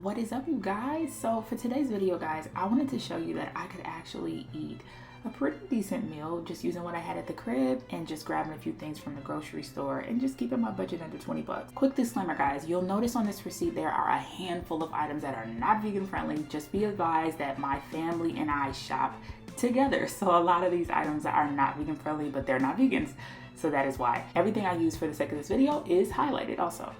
What is up, you guys? So for today's video, guys, I wanted to show you that I could actually eat a pretty decent meal just using what I had at the crib and just grabbing a few things from the grocery store and just keeping my budget under 20 bucks. Quick disclaimer, guys, you'll notice on this receipt there are a handful of items that are not vegan friendly. Just be advised that my family and I shop together, so a lot of these items are not vegan friendly, but they're not vegans, so that is why. Everything I use for the sake of this video is highlighted also.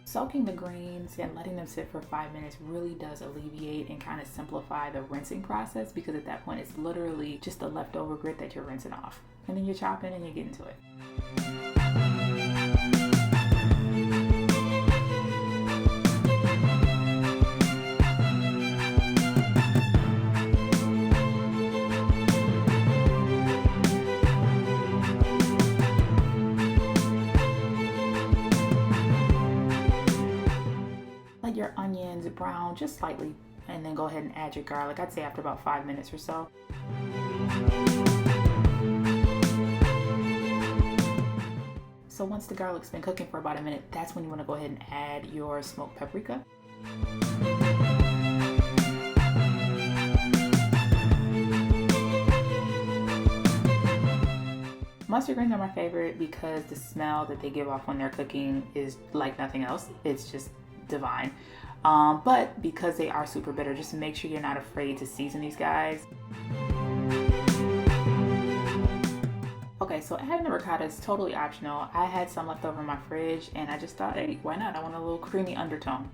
Soaking the greens and letting them sit for 5 minutes really does alleviate and kind of simplify the rinsing process, because at that point it's literally just the leftover grit that you're rinsing off. And then you're chopping and you get into it. Let your onions brown just slightly, and then go ahead and add your garlic. I'd say after about 5 minutes or so. So once the garlic's been cooking for about a minute, that's when you want to go ahead and add your smoked paprika. Mustard greens are my favorite because the smell that they give off when they're cooking is like nothing else. It's just divine. But because they are super bitter, just make sure you're not afraid to season these guys. Okay, so adding the ricotta is totally optional. I had some left over in my fridge and I just thought, hey, why not? I want a little creamy undertone.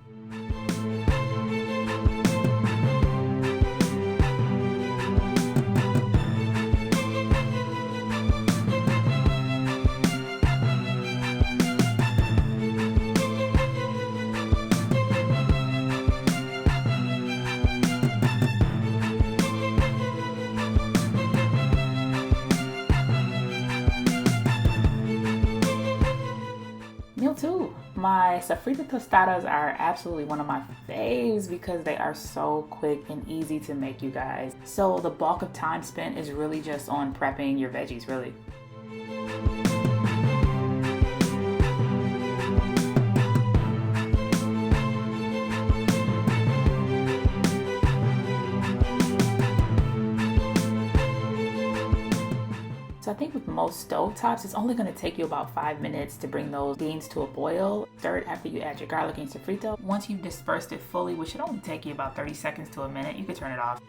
Meal 2. My SOFRITO tostadas are absolutely one of my faves because they are so quick and easy to make, you guys. So the bulk of time spent is really just on prepping your veggies, really. So I think with most stove tops, it's only going to take you about 5 minutes to bring those beans to a boil. Stir it after you add your garlic and SOFRITO. Once you've dispersed it fully, which should only take you about 30 seconds to a minute, you can turn it off.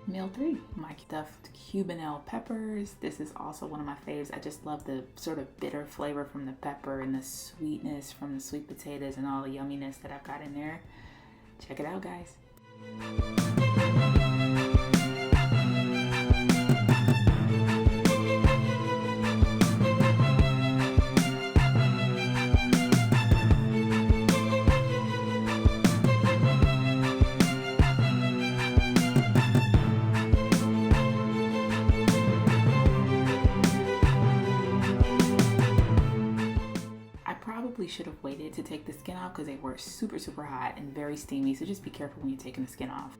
Meal 3, my stuffed Cubanelle peppers. This is also one of my faves. I just love the sort of bitter flavor from the pepper and the sweetness from the sweet potatoes and all the yumminess that I've got in there. Check it out, guys. Probably should have waited to take the skin off because they were super hot and very steamy, so just be careful when you're taking the skin off.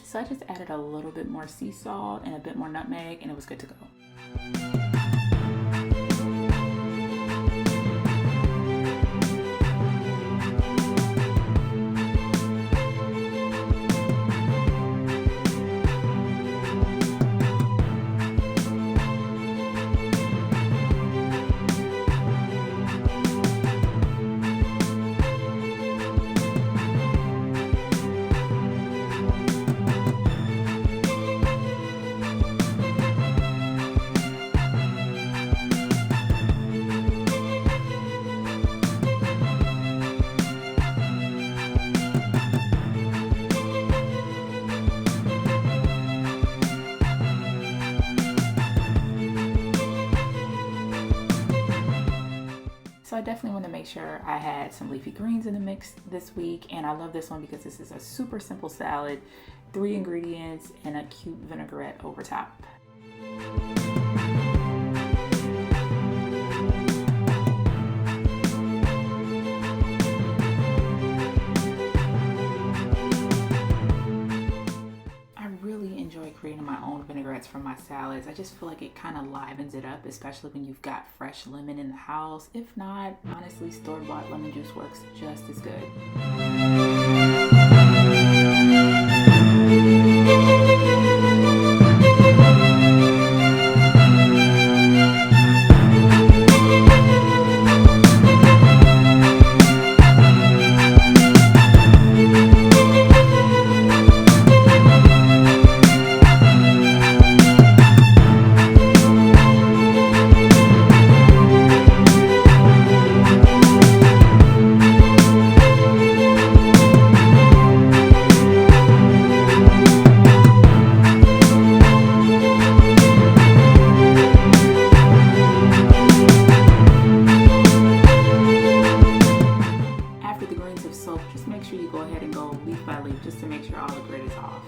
So I just added a little bit more sea salt and a bit more nutmeg and it was good to go. I definitely want to make sure I had some leafy greens in the mix this week. And I love this one because this is a super simple salad, 3 ingredients and a cute vinaigrette over top. Creating my own vinaigrettes for my salads. I just feel like it kind of livens it up, especially when you've got fresh lemon in the house. If not, honestly, store-bought lemon juice works just as good. Just make sure you go ahead and go leaf by leaf just to make sure all the grit is off.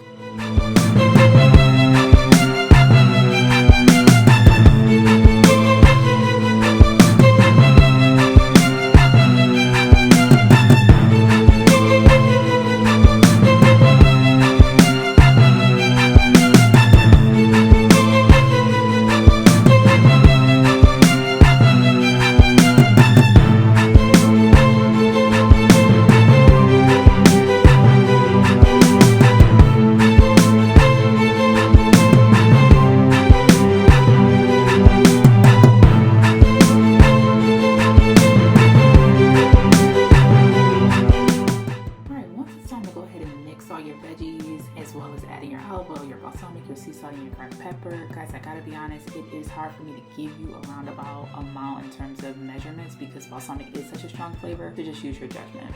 Your veggies, as well as adding your olive oil, your balsamic, your sea salt, and your cracked pepper. Guys, I gotta be honest, it is hard for me to give you a roundabout amount in terms of measurements because balsamic is such a strong flavor, so just use your judgment.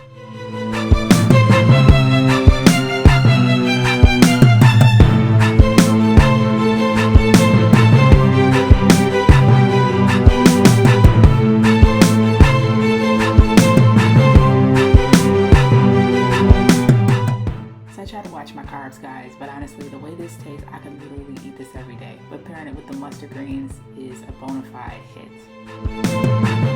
I try to watch my carbs, guys, but honestly, the way this tastes, I could literally eat this every day. But pairing it with the mustard greens is a bona fide hit.